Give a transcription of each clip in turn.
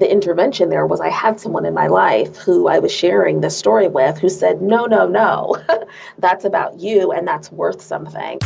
the intervention there was I had someone in my life who I was sharing this story with who said, no, no, no, that's about you and that's worth something.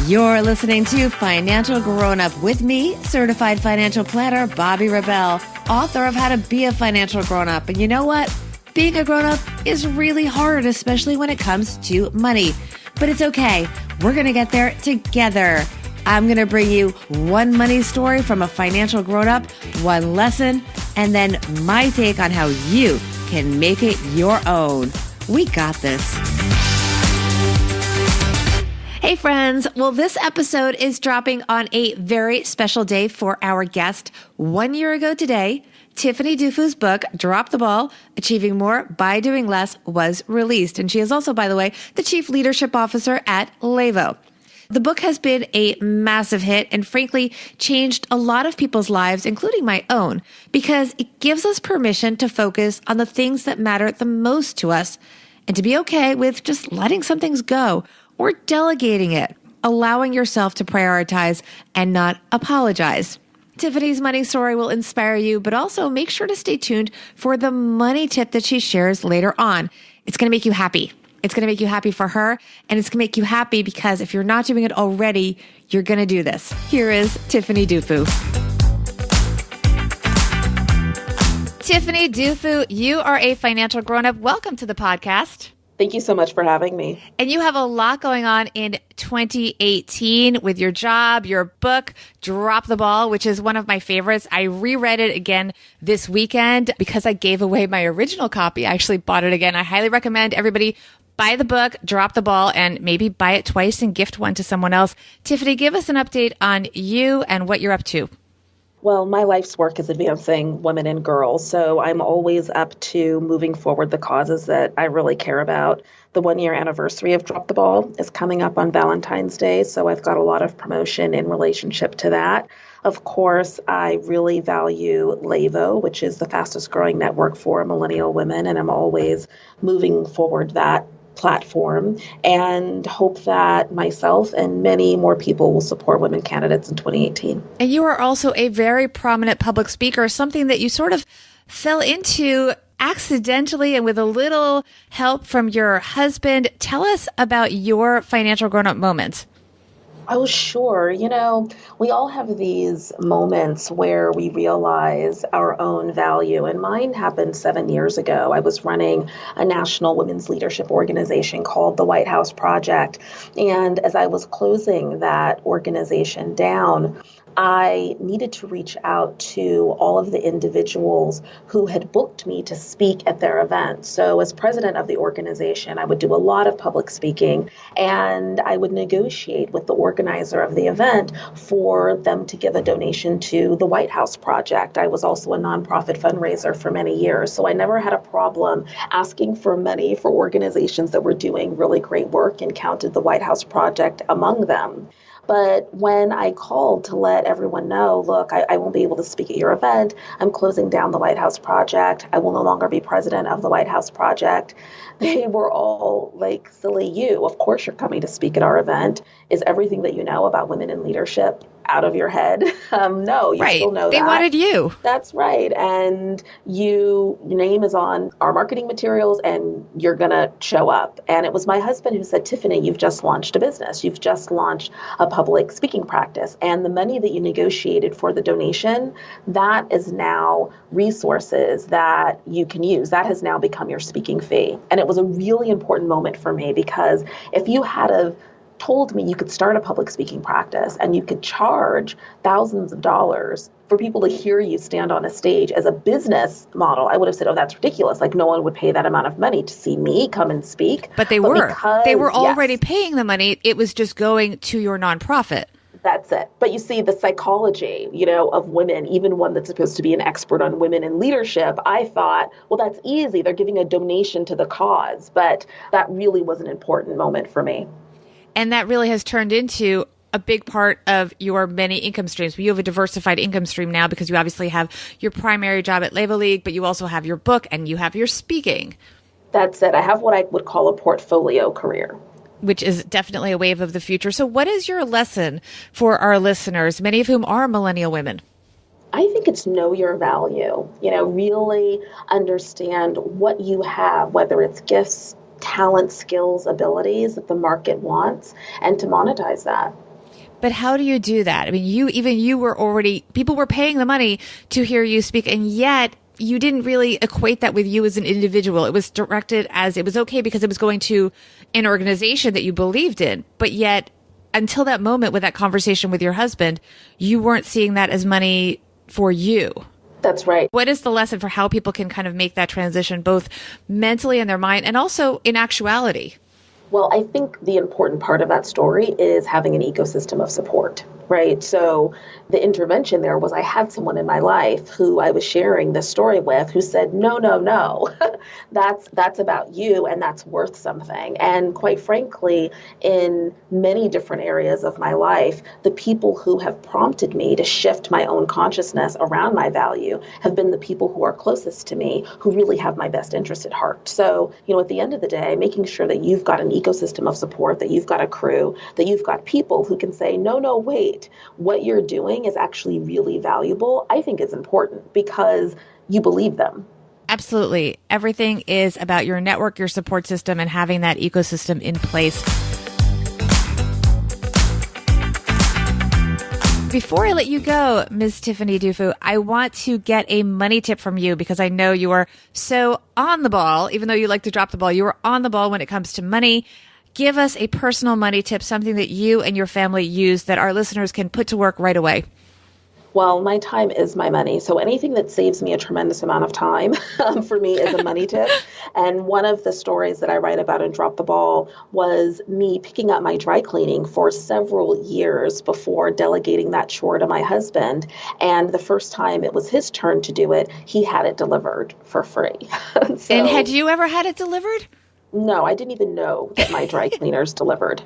You're listening to Financial Grown Up with me, certified financial planner Bobbi Rebell, author of How to Be a Financial Grown Up. And you know what? Being a grown up is really hard, especially when it comes to money. But it's okay. We're going to get there together. I'm going to bring you one money story from a financial grown-up, one lesson, and then my take on how you can make it your own. We got this. Hey friends, well this episode is dropping on a very special day for our guest. 1 year ago today, Tiffany Dufu's book, Drop the Ball, Achieving More by Doing Less, was released. And she is also, by the way, the Chief Leadership Officer at Levo. The book has been a massive hit and frankly changed a lot of people's lives, including my own, because it gives us permission to focus on the things that matter the most to us and to be okay with just letting some things go or delegating it, allowing yourself to prioritize and not apologize. Tiffany's money story will inspire you, but also make sure to stay tuned for the money tip that she shares later on. It's going to make you happy. It's going to make you happy for her, and it's going to make you happy because if you're not doing it already, you're going to do this. Here is Tiffany Dufu. Tiffany Dufu, you are a financial grown-up. Welcome to the podcast. Thank you so much for having me. And you have a lot going on in 2018 with your job, your book, Drop the Ball, which is one of my favorites. I reread it again this weekend because I gave away my original copy. I actually bought it again. I highly recommend everybody buy the book, Drop the Ball, and maybe buy it twice and gift one to someone else. Tiffany, give us an update on you and what you're up to. Well, my life's work is advancing women and girls, so I'm always up to moving forward the causes that I really care about. The 1 year anniversary of Drop the Ball is coming up on Valentine's Day, so I've got a lot of promotion in relationship to that. Of course, I really value Levo, which is the fastest growing network for millennial women, and I'm always moving forward that platform and hope that myself and many more people will support women candidates in 2018. And you are also a very prominent public speaker, something that you sort of fell into accidentally and with a little help from your husband. Tell us about your financial grown-up moments. Oh, sure. You know, we all have these moments where we realize our own value. And mine happened 7 years ago. I was running a national women's leadership organization called the White House Project. And as I was closing that organization down, I needed to reach out to all of the individuals who had booked me to speak at their event. So as president of the organization, I would do a lot of public speaking, and I would negotiate with the organizer of the event for them to give a donation to the White House Project. I was also a nonprofit fundraiser for many years, so I never had a problem asking for money for organizations that were doing really great work and counted the White House Project among them. But when I called to let everyone know, look, I won't be able to speak at your event. I'm closing down the White House Project. I will no longer be president of the White House Project. They were all like, silly you. Of course you're coming to speak at our event. Is everything that you know about women in leadership out of your head? No, you right. Still know they that. Wanted you. That's right. And your name is on our marketing materials and you're going to show up. And it was my husband who said, Tiffany, you've just launched a business. You've just launched a public speaking practice. And the money that you negotiated for the donation, that is now resources that you can use. That has now become your speaking fee. And it was a really important moment for me because if you had told me you could start a public speaking practice and you could charge thousands of dollars for people to hear you stand on a stage as a business model, I would have said, oh, that's ridiculous. Like no one would pay that amount of money to see me come and speak. But they were already paying the money. It was just going to your nonprofit. That's it. But you see the psychology, of women, even one that's supposed to be an expert on women in leadership, I thought, well, that's easy. They're giving a donation to the cause. But that really was an important moment for me. And that really has turned into a big part of your many income streams. You have a diversified income stream now because you obviously have your primary job at Levo League, but you also have your book and you have your speaking. That's it. I have what I would call a portfolio career, which is definitely a wave of the future. So what is your lesson for our listeners, many of whom are millennial women? I think it's know your value, really understand what you have, whether it's gifts, talent, skills, abilities that the market wants, and to monetize that. But how do you do that? I mean, you were already, people were paying the money to hear you speak, and yet you didn't really equate that with you as an individual. It was directed as it was okay because it was going to an organization that you believed in. But yet, until that moment with that conversation with your husband, you weren't seeing that as money for you. That's right. What is the lesson for how people can kind of make that transition, both mentally in their mind and also in actuality? Well, I think the important part of that story is having an ecosystem of support, right? So the intervention there was I had someone in my life who I was sharing this story with who said, no, no, no, that's about you and that's worth something. And quite frankly, in many different areas of my life, the people who have prompted me to shift my own consciousness around my value have been the people who are closest to me, who really have my best interest at heart. So, at the end of the day, making sure that you've got an ecosystem of support, that you've got a crew, that you've got people who can say, no, no, wait, what you're doing is actually really valuable, I think is important because you believe them. Absolutely. Everything is about your network, your support system, and having that ecosystem in place. Before I let you go, Ms. Tiffany Dufu, I want to get a money tip from you because I know you are so on the ball. Even though you like to drop the ball, you are on the ball when it comes to money. Give us a personal money tip, something that you and your family use that our listeners can put to work right away. Well, my time is my money. So anything that saves me a tremendous amount of time for me is a money tip. And one of the stories that I write about in Drop the Ball was me picking up my dry cleaning for several years before delegating that chore to my husband. And the first time it was his turn to do it, he had it delivered for free. And had you ever had it delivered? No, I didn't even know that my dry cleaners delivered.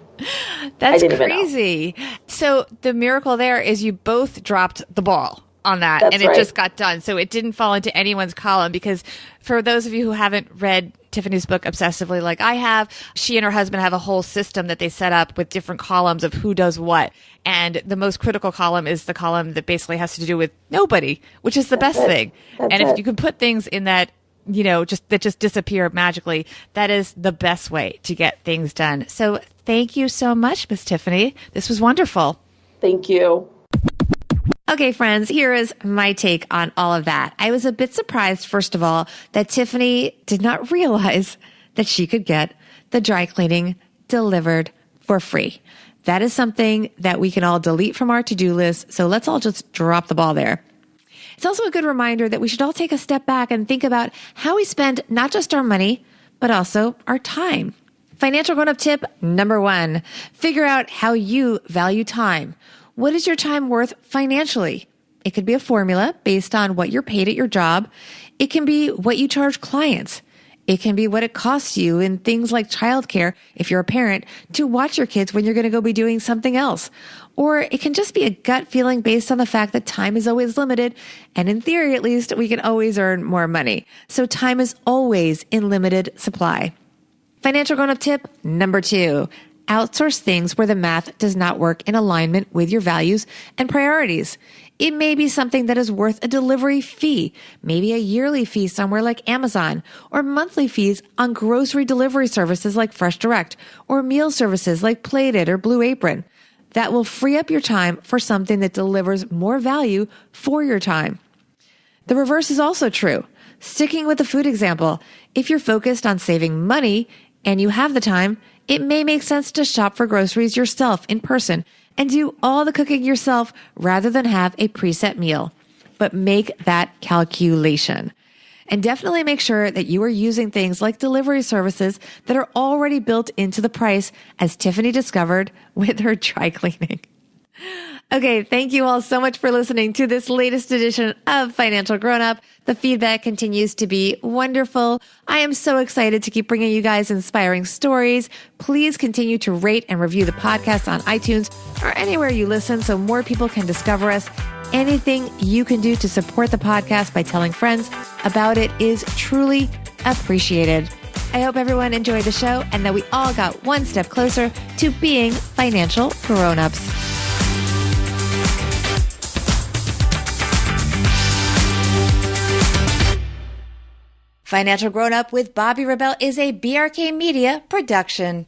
That's crazy. So the miracle there is you both dropped the ball on that. That's and it right. Just got done. So it didn't fall into anyone's column because for those of you who haven't read Tiffany's book obsessively like I have, she and her husband have a whole system that they set up with different columns of who does what. And the most critical column is the column that basically has to do with nobody, which is the best thing. And if you can put things in that just disappear magically, that is the best way to get things done. So thank you so much, Miss Tiffany. This was wonderful. Thank you. Okay, friends, here is my take on all of that. I was a bit surprised, first of all, that Tiffany did not realize that she could get the dry cleaning delivered for free. That is something that we can all delete from our to-do list. So let's all just drop the ball there. It's also a good reminder that we should all take a step back and think about how we spend not just our money, but also our time. Financial grown-up tip number 1, figure out how you value time. What is your time worth financially? It could be a formula based on what you're paid at your job. It can be what you charge clients. It can be what it costs you in things like childcare, if you're a parent, to watch your kids when you're going to go be doing something else. Or it can just be a gut feeling based on the fact that time is always limited. And in theory, at least, we can always earn more money. So time is always in limited supply. Financial grown-up tip number 2, outsource things where the math does not work in alignment with your values and priorities. It may be something that is worth a delivery fee, maybe a yearly fee somewhere like Amazon, or monthly fees on grocery delivery services like Fresh Direct, or meal services like Plated or Blue Apron. That will free up your time for something that delivers more value for your time. The reverse is also true. Sticking with the food example, if you're focused on saving money and you have the time, it may make sense to shop for groceries yourself in person and do all the cooking yourself rather than have a preset meal. But make that calculation. And definitely make sure that you are using things like delivery services that are already built into the price, as Tiffany discovered with her dry cleaning. Okay, thank you all so much for listening to this latest edition of Financial Grown Up. The feedback continues to be wonderful. I am so excited to keep bringing you guys inspiring stories. Please continue to rate and review the podcast on iTunes or anywhere you listen so more people can discover us. Anything you can do to support the podcast by telling friends about it is truly appreciated. I hope everyone enjoyed the show and that we all got one step closer to being financial grown-ups. Financial Grown Up with Bobby Rebell is a BRK Media production.